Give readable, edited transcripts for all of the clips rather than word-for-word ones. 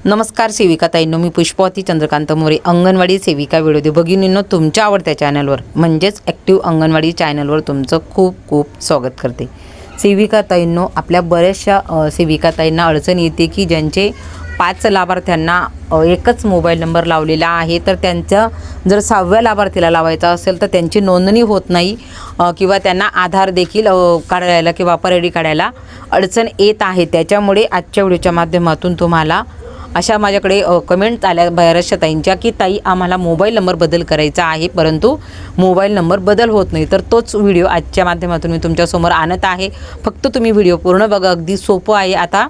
नमस्कार सेविकाताईंनो, मी पुष्पावती चंद्रकांत मोरे, अंगणवाडी सेविका व्हिडिओ भगिनींनो, तुमच्या आवडत्या चॅनलवर म्हणजेच ॲक्टिव्ह अंगणवाडी चॅनलवर तुमचं खूप खूप स्वागत करते. सेविकाताईंनो, आपल्या बऱ्याचशा सेविकाताईंना अडचण येते की ज्यांचे 5 लाभार्थ्यांना एकच मोबाईल नंबर लावलेला आहे, तर त्यांचा जर 6व्या लाभार्थीला लावायचा असेल तर त्यांची नोंदणी होत नाही किंवा त्यांना आधार देखील काढायला किंवा वापर आय डी काढायला अडचण येत आहे. त्याच्यामुळे आजच्या व्हिडिओच्या माध्यमातून तुम्हाला अशा माझ्याकडे कमेंट आल्या बऱ्याचशा ताईंच्या की ताई, आम्हाला मोबाईल नंबर बदल करायचा आहे परंतु मोबाईल नंबर बदल होत नाही. तर तोच व्हिडिओ आजच्या माध्यमातून मी तुमच्यासमोर आणत आहे. फक्त तुम्ही व्हिडिओ पूर्ण बघा, अगदी सोपं आहे. आता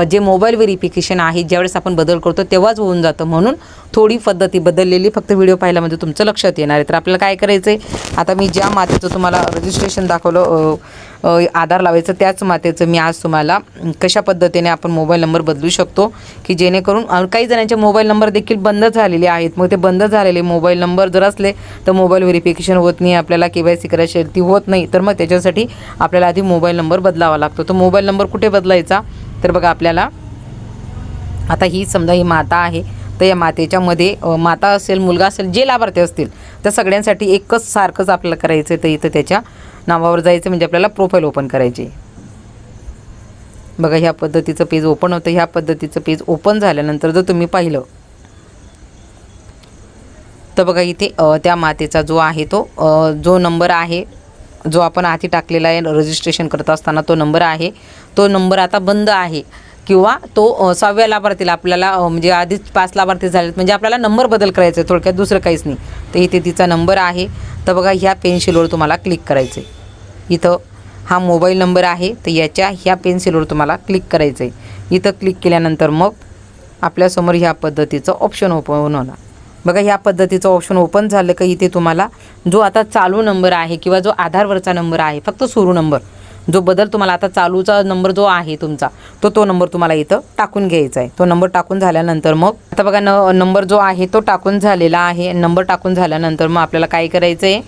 जे मोबाईल व्हेरिफिकेशन आहे ज्यावेळेस आपण बदल करतो तेव्हाच होऊन जातं, म्हणून थोडी पद्धती बदललेली फक्त व्हिडिओ पाहिला म्हणजे तुमचं लक्षात येणार आहे. तर आपल्याला काय करायचं आहे, आता मी ज्या मातेचं तुम्हाला रजिस्ट्रेशन दाखवलं आधार लावायचं, त्याच मातेचं मी आज तुम्हाला कशा पद्धतीने आपण मोबाईल नंबर बदलू शकतो की जेणेकरून काही जणांचे मोबाईल नंबर देखील बंद झालेले आहेत. मग ते बंद झालेले मोबाईल नंबर जर असले तर मोबाईल व्हेरिफिकेशन होत नाही, आपल्याला KYC करायची ती होत नाही. तर मग त्याच्यासाठी आपल्याला आधी मोबाईल नंबर बदलावा लागतो. तर मोबाईल नंबर कुठे बदलायचा, तर बघा आपल्याला आता ही समजा ही माता आहे, तर या मातेच्यामध्ये माता असेल, मुलगा असेल, जे लाभार्थी असतील त्या सगळ्यांसाठी एकच सारखंच आपल्याला करायचं आहे. तर इथं त्याच्या नावावर जायचं म्हणजे आपल्याला प्रोफाईल ओपन करायची. बघा ह्या पद्धतीचं पेज ओपन होतं. ह्या पद्धतीचं पेज ओपन झाल्यानंतर जर तुम्ही पाहिलं तर बघा इथे त्या मातेचा जो आहे तो जो नंबर आहे, जो आपण आधी टाकलेला आहे रजिस्ट्रेशन करत असताना तो नंबर आहे, तो नंबर आता बंद आहे किंवा तो 6व्या लाभार्थीला आपल्याला म्हणजे आधीच 5 लाभार्थी झालेत म्हणजे आपल्याला नंबर बदल करायचा आहे, थोडक्यात दुसरं काहीच नाही. तर इथे तिचा नंबर आहे. तर बघा ह्या पेन्सिलवर तुम्हाला क्लिक करायचं आहे. इथं हा मोबाईल नंबर आहे, तर याच्या ह्या पेन्सिलवर तुम्हाला क्लिक करायचं आहे. इथं क्लिक केल्यानंतर मग आपल्यासमोर ह्या पद्धतीचं ऑप्शन ओपन होणार. बघा ह्या पद्धतीचं ऑप्शन ओपन झालं का इथे तुम्हाला जो आता चालू नंबर आहे किंवा जो आधारवरचा नंबर आहे, फक्त सुरू नंबर, जो बदल तुम्हाला आता चालूचा नंबर जो आहे तुमचा तो नंबर तुम्हाला इथं टाकून घ्यायचा आहे. तो नंबर टाकून झाल्यानंतर मग आता बघा नंबर जो आहे तो टाकून झालेला आहे. नंबर टाकून झाल्यानंतर मग आपल्याला काय करायचं आहे,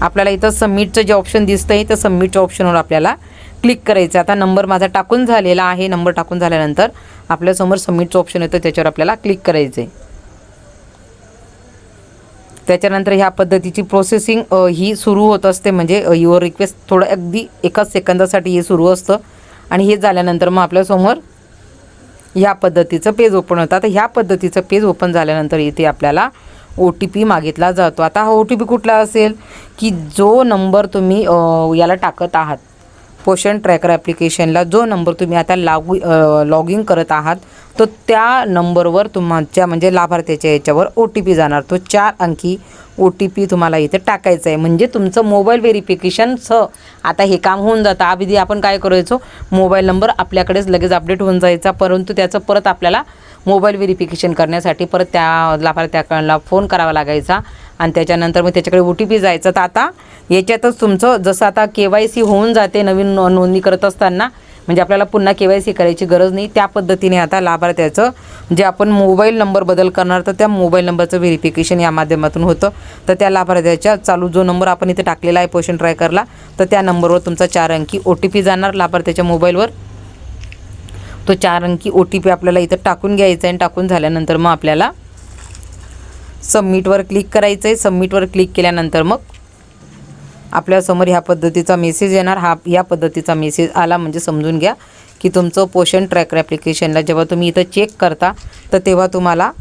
आपल्याला इथं सबमिटचं जे ऑप्शन दिसतं आहे तर सबमिटच्या ऑप्शनवर आपल्याला क्लिक करायचं. आता नंबर माझा टाकून झालेला आहे. नंबर टाकून झाल्यानंतर आपल्यासमोर सबमिटचं ऑप्शन येतं, त्याच्यावर आपल्याला क्लिक करायचं आहे. त्याच्यानंतर ह्या पद्धतीची प्रोसेसिंग ही सुरू होत असते, म्हणजे युअर रिक्वेस्ट थोडं अगदी 1 सेकंदासाठी हे सुरू असतं. आणि हे झाल्यानंतर मग आपल्यासमोर ह्या पद्धतीचं पेज ओपन होतं. आता ह्या पद्धतीचं पेज ओपन झाल्यानंतर इथे आपल्याला OTP मागितला जातो. आता हा OTP कुठला असेल की जो नंबर तुम्ही याला टाकत आहात, पोषण ट्रॅकर ॲप्लिकेशनला जो नंबर तुम्ही आता लॉग इन करत आहात, तो त्या नंबरवर तुमच्या म्हणजे लाभार्थ्याच्या याच्यावर OTP जाणार. तो 4 अंकी OTP तुम्हाला इथे टाकायचा आहे, म्हणजे तुमचं मोबाईल व्हेरिफिकेशनचं आता हे काम होऊन जातं. आधी आपण काय करायचो, मोबाईल नंबर आपल्याकडेच लगेच अपडेट होऊन जायचा, परंतु त्याचं परत आपल्याला मोबाईल व्हेरिफिकेशन करण्यासाठी परत त्या लाभार्थ्याला फोन करावा लागायचा आणि त्याच्यानंतर मग त्याच्याकडे OTP जायचं. तर आता याच्यातच तुमचं जसं आता KYC होऊन जाते नवीन नोंदणी करत असताना, म्हणजे आपल्याला पुन्हा KYC करायची गरज नाही. त्या पद्धतीने आता लाभार्थ्याचं जे आपण मोबाईल नंबर बदल करणार तर त्या मोबाईल नंबरचं व्हेरिफिकेशन या माध्यमातून होतं. तर त्या लाभार्थ्याच्या चालू जो नंबर आपण इथे टाकलेला आहे पोषण ट्रॅकरला, तर त्या नंबरवर तुमचा 4 अंकी OTP जाणार लाभार्थ्याच्या मोबाईलवर. तो 4 अंकी OTP आपल्याला इथं टाकून घ्यायचा आहे. टाकून झाल्यानंतर मग आपल्याला सबमिटवर क्लिक करायचं आहे. सबमिटवर क्लिक केल्यानंतर मग आपल्यासमोर ह्या पद्धतीचा मेसेज येणार. या पद्धतीचा मेसेज आला म्हणजे समजून घ्या की तुमचं पोषण ट्रॅकर ॲप्लिकेशनला जेव्हा तुम्ही इथं चेक करता तर तेव्हा तुम्हाला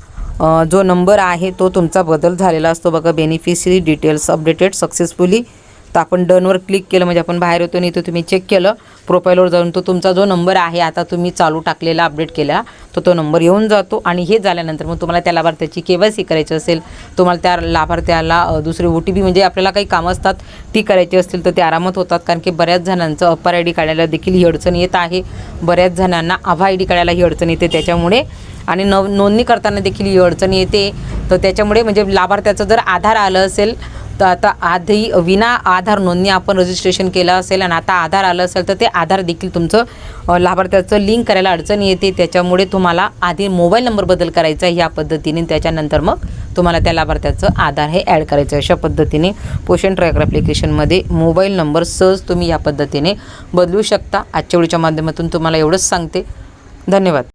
जो नंबर आहे तो तुमचा बदल झालेला असतो. बघा, बेनिफिशरी डिटेल्स अपडेटेड सक्सेसफुली. तर आपण डनवर क्लिक केलं म्हणजे आपण बाहेर होतो आणि इथं तुम्ही चेक केलं प्रोफाईलवर जाऊन, तो तुमचा जो नंबर आहे आता तुम्ही चालू टाकलेला अपडेट केला तो नंबर येऊन जातो. आणि हे झाल्यानंतर मग तुम्हाला त्या लाभार्थ्याची KYC करायची असेल, तुम्हाला त्या लाभार्थ्याला दुसरे OTP म्हणजे आपल्याला काही कामं असतात ती करायची असतील तर ते आरामात होतात. कारण की बऱ्याच जणांचं अप्पर ID काढायला देखील ही अडचण येत आहे, बऱ्याच जणांना आभा ID काढायला ही अडचण येते त्याच्यामुळे, आणि नोंदणी करताना देखील ही अडचण येते. तर त्याच्यामुळे म्हणजे लाभार्थ्याचं जर आधार आलं असेल तर आता आधी विना आधार नोंदणी आपण रजिस्ट्रेशन केलं असेल आणि आता आधार आलं असेल तर ते आधार देखील तुमचं लाभार्थ्याचं लिंक करायला अडचण येते. त्याच्यामुळे तुम्हाला आधी मोबाईल नंबर बदल करायचा आहे ह्या पद्धतीने, त्याच्यानंतर मग तुम्हाला त्या लाभार्थ्याचं आधार हे ॲड करायचं आहे. अशा पद्धतीने पोषण ट्रॅकर ॲप्लिकेशनमध्ये मोबाईल नंबर सहज तुम्ही या पद्धतीने बदलू शकता. आजच्या व्हिडिओच्या माध्यमातून तुम्हाला एवढंच सांगते. धन्यवाद.